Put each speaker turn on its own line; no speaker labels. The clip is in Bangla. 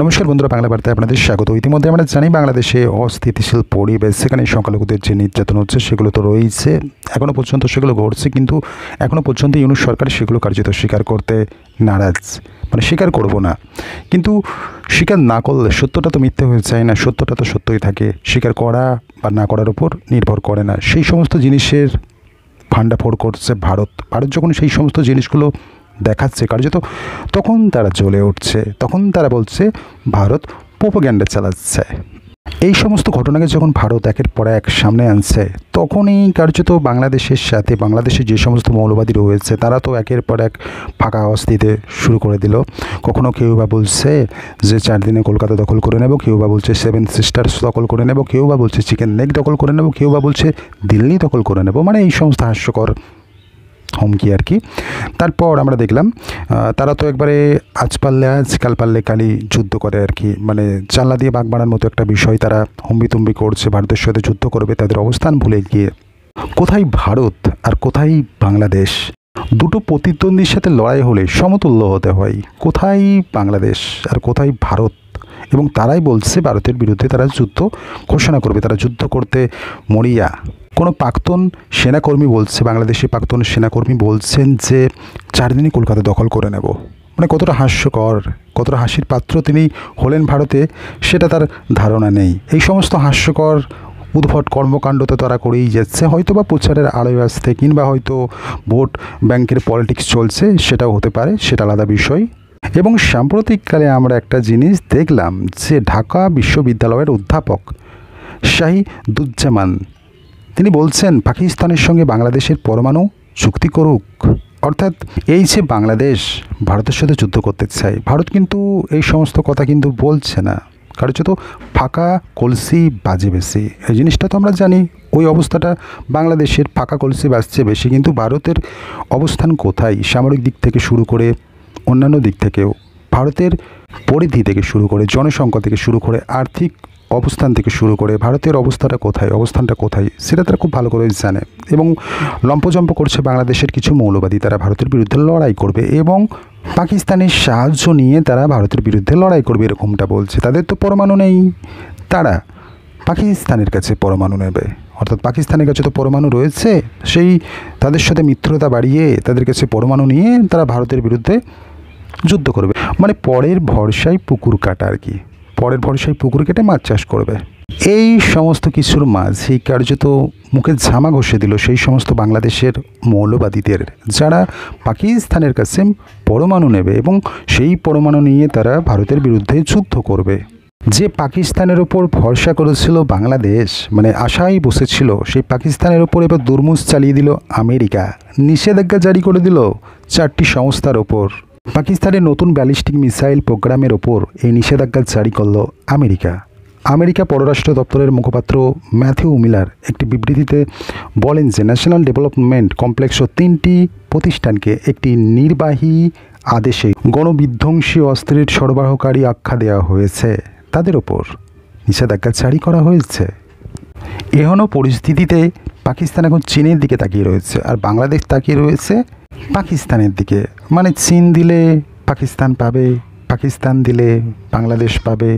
নমস্কার বন্ধুরা, বাংলা বার্তায় আপনাদের স্বাগত। ইতিমধ্যে আমরা জানি বাংলাদেশে অস্থিতিশীল পরিবেশ, সেখানে সংখ্যালঘুদের যে নির্যাতন হচ্ছে সেগুলো তো রয়েছে, এখনও পর্যন্ত সেগুলো ঘটছে, কিন্তু এখনও পর্যন্ত ইউনূস সরকার সেগুলো কার্যত স্বীকার করতে নারাজ, মানে স্বীকার করব না। কিন্তু স্বীকার না করলে সত্যটা তো মিথ্যে হয়ে যায় না, সত্যটা তো সত্যই থাকে। স্বীকার করা বা না করার উপর নির্ভর করে না। সেই সমস্ত জিনিসের ভাণ্ডাফোড় করছে ভারত। যখন সেই সমস্ত জিনিসগুলো দেখাচ্ছে কার্যত, তখন তারা জ্বলে উঠছে, তখন তারা বলছে ভারত প্রোপাগ্যান্ডা চালাচ্ছে। এই সমস্ত ঘটনাকে যখন ভারত একের পর এক সামনে আনছে, তখনই কার্যত বাংলাদেশের সাথে বাংলাদেশের যে সমস্ত মৌলবাদী রয়েছে তারা তো একের পর এক ফাঁকা আওয়াজ দিতে শুরু করে দিল। কখনো কেউ বা বলছে যে 4 দিনে কলকাতা দখল করে নেব, কেউ বা বলছে 7 সিস্টার্স দখল করে নেব, কেউ বা বলছে চিকেন নেক দখল করে নেব, কেউ বা বলছে দিল্লি দখল করে নেব, মানে এই সমস্ত হাস্যকর হুমকি আর কি। তারপর আমরা দেখলাম তারা তো একবারে আজ পারলে আজ কাল পারলে কালই যুদ্ধ করে আর কি, মানে জানলা দিয়ে বাঘ বাড়ার মতো একটা বিষয় তারা হম্বিতম্বি করছে ভারতের সাথে যুদ্ধ করবে তাদের অবস্থান ভুলে গিয়ে। কোথায় ভারত আর কোথায় বাংলাদেশ? দুটো প্রতিদ্বন্দ্বীর সাথে লড়াই হলে সমতুল্য হতে হয়। কোথায় বাংলাদেশ আর কোথায় ভারত? এবং তারাই বলছে ভারতের বিরুদ্ধে তারা যুদ্ধ ঘোষণা করবে, তারা যুদ্ধ করতে মরিয়া। কোনো প্রাক্তন সেনাকর্মী বলছে, বাংলাদেশি প্রাক্তন সেনাকর্মী বলছেন যে 4 দিনে কলকাতা দখল করে নেব। মানে কতটা হাস্যকর, কতটা হাসির পাত্র তিনি হলেন ভারতে, সেটা তার ধারণা নেই। এই সমস্ত হাস্যকর উদ্ভট কর্মকাণ্ড তো তারা করেই যাচ্ছে, হয়তো বা প্রচারের আলোয় আসতে, কিংবা হয়তো ভোট ব্যাংকের পলিটিক্স চলছে, সেটাও হতে পারে, সেটা আলাদা বিষয়। এবং সাম্প্রতিককালে আমরা একটা জিনিস দেখলাম যে ঢাকা বিশ্ববিদ্যালয়ের অধ্যাপক শাহিদুজ্জামান তিনি বলছেন পাকিস্তানের সঙ্গে বাংলাদেশের পরমাণু চুক্তি করুক। অর্থাৎ এই যে বাংলাদেশ ভারতের সাথে যুদ্ধ করতে চায়, ভারত কিন্তু এই সমস্ত কথা কিন্তু বলছে না, কার্যত ফাঁকা কলসি বাজে বেশি। এই জিনিসটা তো আমরা জানি, ওই অবস্থাটা বাংলাদেশের ফাঁকা কলসি বাজছে বেশি। কিন্তু ভারতের অবস্থান কোথায়, সামরিক দিক থেকে শুরু করে অন্যান্য দিক থেকেও, ভারতের পরিধি থেকে শুরু করে জনসংখ্যা থেকে শুরু করে আর্থিক অবস্থান থেকে শুরু করে ভারতের অবস্থানটা কোথায় সেটা তারা খুব ভালো করে জানে। এবং লম্পজম্প করছে বাংলাদেশের কিছু মৌলবাদী, তারা ভারতের বিরুদ্ধে লড়াই করবে এবং পাকিস্তানের সাহায্য নিয়ে তারা ভারতের বিরুদ্ধে লড়াই করবে, এরকমটা বলছে। তাদের তো পরমাণু নেই, তারা পাকিস্তানের কাছে পরমাণু নেবে। অর্থাৎ পাকিস্তানের কাছে তো পরমাণু রয়েছে, সেই তাদের সাথে মিত্রতা বাড়িয়ে তাদের কাছে পরমাণু নিয়ে তারা ভারতের বিরুদ্ধে যুদ্ধ করবে। মানে পরের ভরসায় পুকুর কাটা আর কি, পরের ভরসায় পুকুর কেটে মাছ চাষ করবে। এই সমস্ত কিছুর মাঝেই কার্যত মুখে ঝামা ঘষে দিল সেই সমস্ত বাংলাদেশের মৌলবাদীদের, যারা পাকিস্তানের কাছে পরমাণু নেবে এবং সেই পরমাণু নিয়ে তারা ভারতের বিরুদ্ধে যুদ্ধ করবে। যে পাকিস্তানের ওপর ভরসা করেছিল বাংলাদেশ, মানে আশায় বসেছিল, সেই পাকিস্তানের ওপর এবার দুর্মুষ চালিয়ে দিল আমেরিকা। নিষেধাজ্ঞা জারি করে দিল 4টি সংস্থার ওপর। পাকিস্তানের নতুন ব্যালিস্টিক মিসাইল প্রোগ্রামের ওপর এই নিষেধাজ্ঞা জারি করল আমেরিকা পররাষ্ট্র দপ্তরের মুখপাত্র ম্যাথিউ মিলার একটি বিবৃতিতে বলেন যে ন্যাশনাল ডেভেলপমেন্ট কমপ্লেক্স ও 3টি প্রতিষ্ঠানকে একটি নির্বাহী আদেশে গণবিধ্বংসী অস্ত্রের সরবরাহকারী আখ্যা দেওয়া হয়েছে, তাদের ওপর নিষেধাজ্ঞা জারি করা হয়েছে। এহেন পরিস্থিতিতে পাকিস্তান এখন চীনের দিকে তাকিয়ে রয়েছে, আর বাংলাদেশ তাকিয়ে রয়েছে পাকিস্তানের দিকে। মানে চীন দিলে পাকিস্তান পাবে, পাকিস্তান দিলে বাংলাদেশ পাবে।